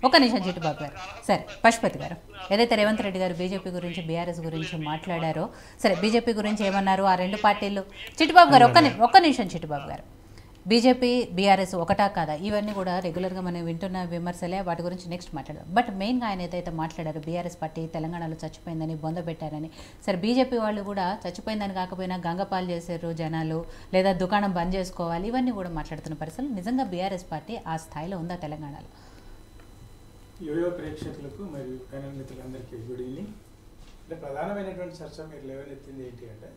ఒక్క నిమిషం చిట్టుబాబు గారు. సరే పశుపతి గారు, ఏదైతే రేవంత్ రెడ్డి గారు బీజేపీ గురించి బీఆర్ఎస్ గురించి మాట్లాడారో, సరే బీజేపీ గురించి ఏమన్నారు ఆ రెండు పార్టీలు? చిట్టుబాబు గారు ఒక్క నిమిషం చిట్టుబాబు గారు, బీజేపీ బీఆర్ఎస్ ఒకటా కాదా? ఇవన్నీ కూడా రెగ్యులర్గా మనం వింటున్న విమర్శలే, వాటి గురించి నెక్స్ట్ మాట్లాడదాం. బట్ మెయిన్గా ఆయన ఏదైతే మాట్లాడారో బీఆర్ఎస్ పార్టీ తెలంగాణలో చచ్చిపోయిందని బొందబెట్టారని, సరే బీజేపీ వాళ్ళు కూడా చచ్చిపోయిందని కాకపోయినా గంగపాలు చేశారు జనాలు, లేదా దుకాణం బంద్ చేసుకోవాలి, ఇవన్నీ కూడా మాట్లాడుతున్న పరిస్థితులు. నిజంగా బీఆర్ఎస్ పార్టీ ఆ స్థాయిలో ఉందా తెలంగాణలో? యోయో ప్రేక్షకులకు మరియు ప్యానల్ మిత్రులందరికీ గుడ్ ఈవినింగ్. అంటే ప్రధానమైనటువంటి చర్చ మీరు లేవనెత్తింది ఏంటి అంటే,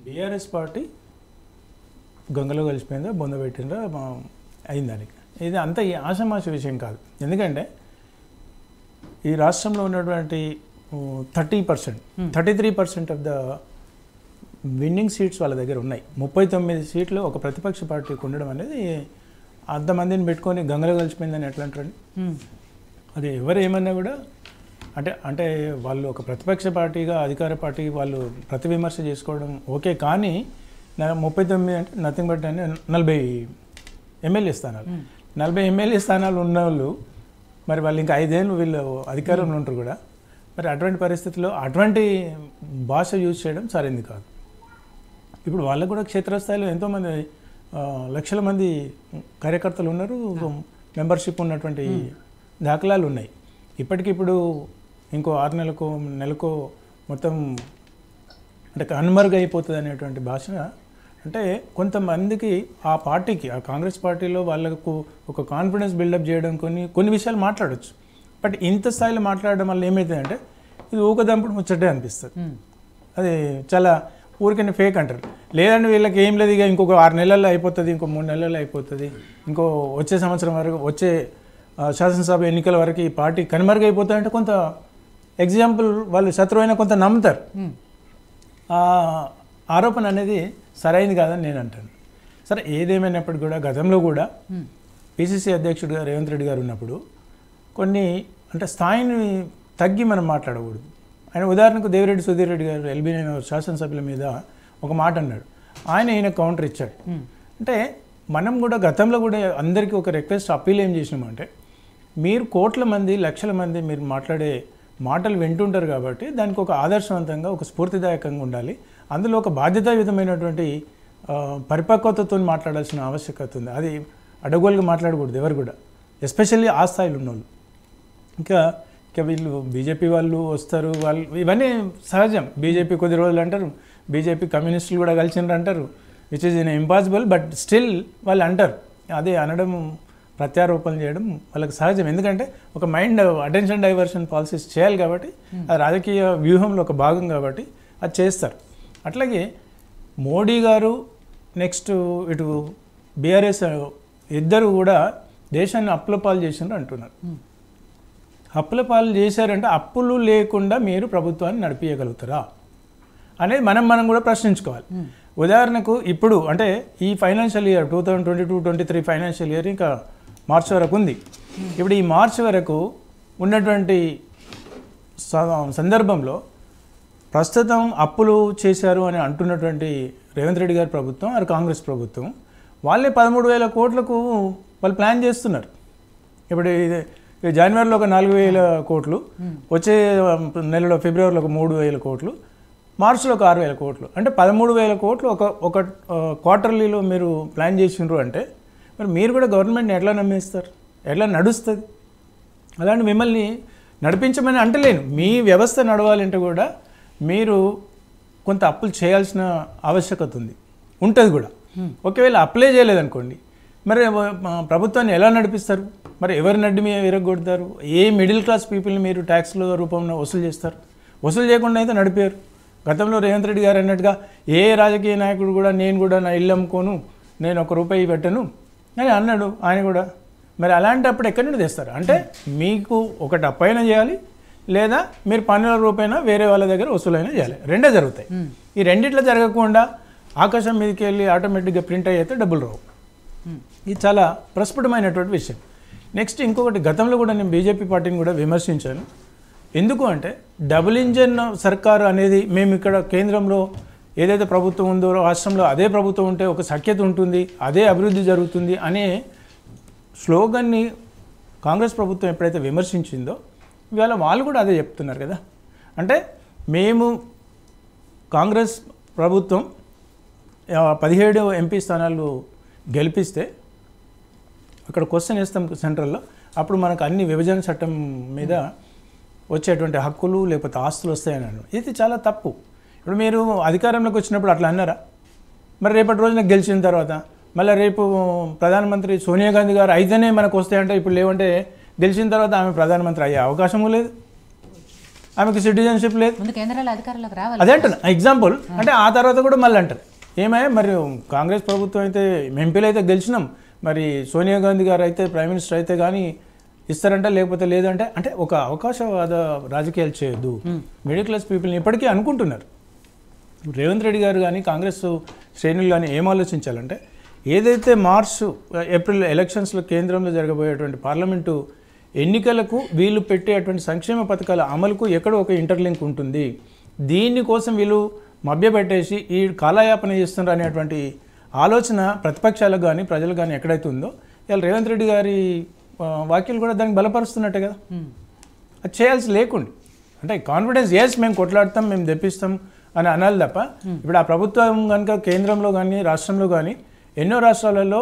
బీఆర్ఎస్ పార్టీ గంగలో కలిసిపోయిందా బొందబెట్టిందా అయిందానికి. ఇది అంత ఆషమాష విషయం కాదు. ఎందుకంటే ఈ రాష్ట్రంలో ఉన్నటువంటి 33% ఆఫ్ ద విన్నింగ్ సీట్స్ వాళ్ళ దగ్గర ఉన్నాయి. 39 సీట్లు ఒక ప్రతిపక్ష పార్టీకి ఉండడం అనేది అంతమందిని పెట్టుకొని గంగలో కలిసిపోయిందని ఎట్లా అంటారండి? అది ఎవరు ఏమన్నా కూడా అంటే వాళ్ళు ఒక ప్రతిపక్ష పార్టీగా అధికార పార్టీ వాళ్ళు ప్రతి విమర్శ చేసుకోవడం ఓకే, కానీ 39 అంటే నథింగ్ బట్ అని 40 ఎమ్మెల్యే స్థానాలు, 40 ఎమ్మెల్యే స్థానాలు ఉన్న వాళ్ళు మరి వాళ్ళు ఇంకా 5 ఏళ్ళు వీళ్ళు అధికారంలో ఉంటారు కూడా. మరి అటువంటి పరిస్థితుల్లో అటువంటి భాష యూజ్ చేయడం సరైనది కాదు. ఇప్పుడు వాళ్ళకు కూడా క్షేత్రస్థాయిలో ఎంతోమంది లక్షల మంది కార్యకర్తలు ఉన్నారు, మెంబర్షిప్ ఉన్నటువంటి దాఖలాలు ఉన్నాయి. ఇప్పటికిప్పుడు ఇంకో 6 నెలకో మొత్తం అంటే కనుమరుగైపోతుంది అనేటువంటి భాష. అంటే కొంతమందికి ఆ పార్టీకి, ఆ కాంగ్రెస్ పార్టీలో వాళ్ళకు ఒక కాన్ఫిడెన్స్ బిల్డప్ చేయడం కొన్ని విషయాలు మాట్లాడచ్చు. బట్ ఇంత స్థాయిలో మాట్లాడడం వల్ల ఏమవుతుందంటే ఇది ఊకదంపుడు ముచ్చటే అనిపిస్తుంది. అది చాలా ఊరికనే ఫేక్ అంటారు. లేదంటే వీళ్ళకి ఏం లేదు, ఇక ఇంకొక 6 నెలల్లో అయిపోతుంది, ఇంకో 3 నెలల్లో అయిపోతుంది, ఇంకో వచ్చే సంవత్సరం వరకు, వచ్చే శాసనసభ ఎన్నికల వరకు ఈ పార్టీ కనుమరుగైపోతుందంటే కొంత ఎగ్జాంపుల్ వాళ్ళు శత్రువైనా కొంత నమ్ముతారు. ఆ ఆరోపణ అనేది సరైనది కాదని నేను అంటాను. సరే, ఏదేమైనప్పటికీ కూడా గతంలో కూడా పిసిసి అధ్యక్షుడిగా రేవంత్ రెడ్డి గారు ఉన్నప్పుడు కొన్ని అంటే స్థాయిని తగ్గి మనం మాట్లాడకూడదు. ఆయన ఉదాహరణకు దేవిరెడ్డి సుధీర్ రెడ్డి గారు ఎల్బీ శాసనసభ్యుల మీద ఒక మాట అన్నాడు, ఈయన కౌంటర్ ఇచ్చాడు. అంటే మనం కూడా గతంలో కూడా అందరికీ ఒక రిక్వెస్ట్ అప్పీల్ ఏం చేసినామంటే, మీరు కోట్ల మంది లక్షల మంది మీరు మాట్లాడే మాటలు వింటుంటారు కాబట్టి దానికి ఒక ఆదర్శవంతంగా ఒక స్ఫూర్తిదాయకంగా ఉండాలి. అందులో ఒక బాధ్యతాయుతమైనటువంటి పరిపక్వతతో మాట్లాడాల్సిన ఆవశ్యకత ఉంది. అది అడగోలుగా మాట్లాడకూడదు ఎవరు కూడా, ఎస్పెషల్లీ ఆ స్థాయిలో ఉన్నోళ్ళు. ఇంకా వీళ్ళు బీజేపీ వాళ్ళు వస్తారు, వాళ్ళు ఇవన్నీ సహజం. బీజేపీ కొద్ది రోజులు అంటారు, బీజేపీ కమ్యూనిస్టులు కూడా కలిసిండ్రు అంటారు, which is impossible. But still వాళ్ళు అంటారు. అదే అనడం, ప్రత్యారోపణలు చేయడం వాళ్ళకి సహజం. ఎందుకంటే ఒక మైండ్ అటెన్షన్ డైవర్షన్ పాలసీస్ చేయాలి కాబట్టి, అది రాజకీయ వ్యూహంలో ఒక భాగం కాబట్టి అది చేస్తారు. అట్లాగే మోడీ గారు నెక్స్ట్ ఇటు బీఆర్ఎస్ ఇద్దరు కూడా దేశాన్ని అప్పుల పాలు చేసినారు అంటున్నారు. అప్పుల పాలు చేశారంటే అప్పులు లేకుండా మీరు ప్రభుత్వాన్ని నడిపించగలుగుతారా అనేది మనం కూడా ప్రశ్నించుకోవాలి. ఉదాహరణకు ఇప్పుడు అంటే ఈ ఫైనాన్షియల్ ఇయర్ 2022-23 ఫైనాన్షియల్ ఇయర్ ఇంకా మార్చి వరకు ఉంది. ఇప్పుడు ఈ మార్చి వరకు ఉన్నటువంటి సందర్భంలో ప్రస్తుతం అప్పులు చేశారు అని అంటున్నటువంటి రేవంత్ రెడ్డి గారి ప్రభుత్వం, అది కాంగ్రెస్ ప్రభుత్వం, వాళ్ళే 13,000 కోట్లకు వాళ్ళు ప్లాన్ చేస్తున్నారు. ఇప్పుడు జనవరిలో ఒక 4,000 కోట్లు, వచ్చే నెలలో ఫిబ్రవరిలో ఒక 3,000 కోట్లు, మార్చిలో ఒక 6,000 కోట్లు, అంటే 13,000 కోట్లు ఒక క్వార్టర్లీలో మీరు ప్లాన్ చేసిండ్రు అంటే మరి మీరు కూడా గవర్నమెంట్ని ఎట్లా నమ్మేస్తారు, ఎట్లా నడుస్తుంది? అలాంటి మిమ్మల్ని నడిపించమని అంటలేను. మీ వ్యవస్థ నడవాలంటే కూడా మీరు కొంత అప్పులు చేయాల్సిన ఆవశ్యకత ఉంటుంది కూడా. ఒకవేళ అప్లై చేయలేదనుకోండి, మరి ప్రభుత్వాన్ని ఎలా నడిపిస్తారు? మరి ఎవరి నడ్డి మీద విరగొడతారు? ఏ మిడిల్ క్లాస్ పీపుల్ని మీరు ట్యాక్స్ల రూపంలో వసూలు చేస్తారు? వసూలు చేయకుండా అయితే నడిపారు. గతంలో రేవంత్ రెడ్డి గారు అన్నట్టుగా ఏ రాజకీయ నాయకుడు కూడా నేను కూడా నా ఇల్లు అమ్ముకోను, నేను ₹1 పెట్టను అని అన్నాడు ఆయన కూడా. మరి అలాంటప్పుడు ఎక్కడి నుండి తెస్తారు? అంటే మీకు ఒకటి అప్పైనా చేయాలి, లేదా మీరు పన్నుల రూపైనా వేరే వాళ్ళ దగ్గర వసూలైనా చేయాలి. రెండే జరుగుతాయి. ఈ రెండిట్లో జరగకుండా ఆకాశం మీదకి వెళ్ళి ఆటోమేటిక్గా ప్రింట్ అయితే డబ్బులు రావు. ఇది చాలా ప్రస్ఫుటమైనటువంటి విషయం. నెక్స్ట్ ఇంకొకటి, గతంలో కూడా నేను బీజేపీ పార్టీని కూడా విమర్శించాను. ఎందుకు అంటే డబుల్ ఇంజన్ సర్కారు అనేది, మేము ఇక్కడ కేంద్రంలో ఏదైతే ప్రభుత్వం ఉందో రాష్ట్రంలో అదే ప్రభుత్వం ఉంటే ఒక సఖ్యత ఉంటుంది, అదే అభివృద్ధి జరుగుతుంది అనే స్లోగన్ని కాంగ్రెస్ ప్రభుత్వం ఎప్పుడైతే విమర్శించిందో ఇవాళ వాళ్ళు కూడా అదే చెప్తున్నారు కదా. అంటే మేము కాంగ్రెస్ ప్రభుత్వం 17 ఎంపీ స్థానాలు గెలిపిస్తే అక్కడ క్వశ్చన్ వేస్తాం సెంట్రల్లో, అప్పుడు మనకు అన్ని విభజన చట్టం మీద వచ్చేటువంటి హక్కులు లేకపోతే ఆస్తులు వస్తాయని అన్నారు. ఇది చాలా తప్పు. ఇప్పుడు మీరు అధికారంలోకి వచ్చినప్పుడు అట్లా అన్నారా? మరి రేపటి రోజున గెలిచిన తర్వాత మళ్ళీ రేపు ప్రధానమంత్రి సోనియా గాంధీ గారు అయితేనే మనకు వస్తాయంటే ఇప్పుడు లేవంటే గెలిచిన తర్వాత ఆమె ప్రధానమంత్రి అయ్యే అవకాశము లేదు, ఆమెకు సిటిజన్షిప్ లేదు. కేంద్రాల అధికారంలోకి రావాలి. అదే అంటున్నా ఎగ్జాంపుల్. అంటే ఆ తర్వాత కూడా మళ్ళీ అంటారు ఏమయ్యా మరి కాంగ్రెస్ ప్రభుత్వం అయితే ఎంపీలు అయితే గెలిచినాం, మరి సోనియా గాంధీ గారు అయితే ప్రైమ్ మినిస్టర్ అయితే కానీ ఇస్తారంట లేకపోతే లేదంటే. అంటే ఒక అవకాశవాద రాజకీయాలు చేయొద్దు. మిడిల్ క్లాస్ పీపుల్ని ఇప్పటికీ అనుకుంటున్నారు. రేవంత్ రెడ్డి గారు కానీ కాంగ్రెస్ శ్రేణులు కానీ ఏం ఆలోచించాలంటే ఏదైతే మార్చ్ ఏప్రిల్ ఎలక్షన్స్లో కేంద్రంలో జరగబోయేటువంటి పార్లమెంటు ఎన్నికలకు వీళ్ళు పెట్టేటువంటి సంక్షేమ పథకాల అమలుకు ఎక్కడో ఒక ఇంటర్లింక్ ఉంటుంది. దీనికోసం వీళ్ళు మభ్యపెట్టేసి ఈ కాలయాపన చేస్తున్నారు అనేటువంటి ఆలోచన ప్రతిపక్షాలకు కానీ ప్రజలకు కానీ ఎక్కడైతే ఉందో ఇవాళ రేవంత్ రెడ్డి గారి వాక్యాలు కూడా దానికి బలపరుస్తున్నట్టే కదా. అది చేయాల్సి లేకుండా అంటే కాన్ఫిడెన్స్ ఎస్ మేము కొట్లాడతాం మేము తెప్పిస్తాం అని అనాలి తప్ప ఇప్పుడు ఆ ప్రభుత్వం కనుక కేంద్రంలో కానీ రాష్ట్రంలో కానీ ఎన్నో రాష్ట్రాలలో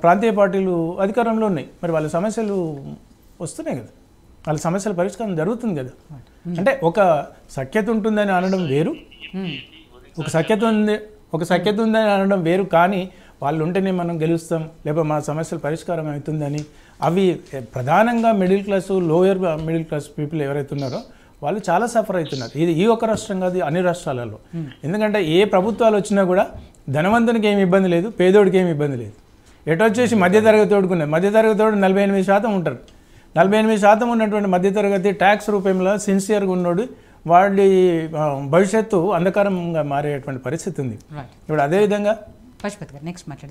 ప్రాంతీయ పార్టీలు అధికారంలో ఉన్నాయి, మరి వాళ్ళ సమస్యలు వస్తున్నాయి కదా, వాళ్ళ సమస్యల పరిష్కారం జరుగుతుంది కదా. అంటే ఒక సఖ్యత ఉంటుందని అనడం వేరు, ఒక సఖ్యత ఉందని అనడం వేరు. కానీ వాళ్ళు ఉంటేనే మనం గెలుస్తాం లేకపోతే మన సమస్యల పరిష్కారం అవుతుందని అవి ప్రధానంగా middle class lower middle class people ఎవరైతే ఉన్నారో వాళ్ళు చాలా సఫర్ అవుతున్నారు. ఇది ఈ ఒక్క రాష్ట్రం కాదు, అన్ని రాష్ట్రాలలో. ఎందుకంటే ఏ ప్రభుత్వాలు వచ్చినా కూడా ధనవంతునికి ఏమి ఇబ్బంది లేదు, పేదోడికి ఏమి ఇబ్బంది లేదు. ఎటొచ్చేసి మధ్యతరగతి తోడుకున్నారు. మధ్యతరగతి తోడు 48% ఉంటారు. 48% ఉన్నటువంటి మధ్యతరగతి ట్యాక్స్ రూపంలో సిన్సియర్గా ఉన్నాడు, వాళ్ళ భవిష్యత్తు అంధకారంగా మారేటువంటి పరిస్థితి ఉంది. ఇప్పుడు అదేవిధంగా పశుపతి గారు నెక్స్ట్ మాట్లాడు.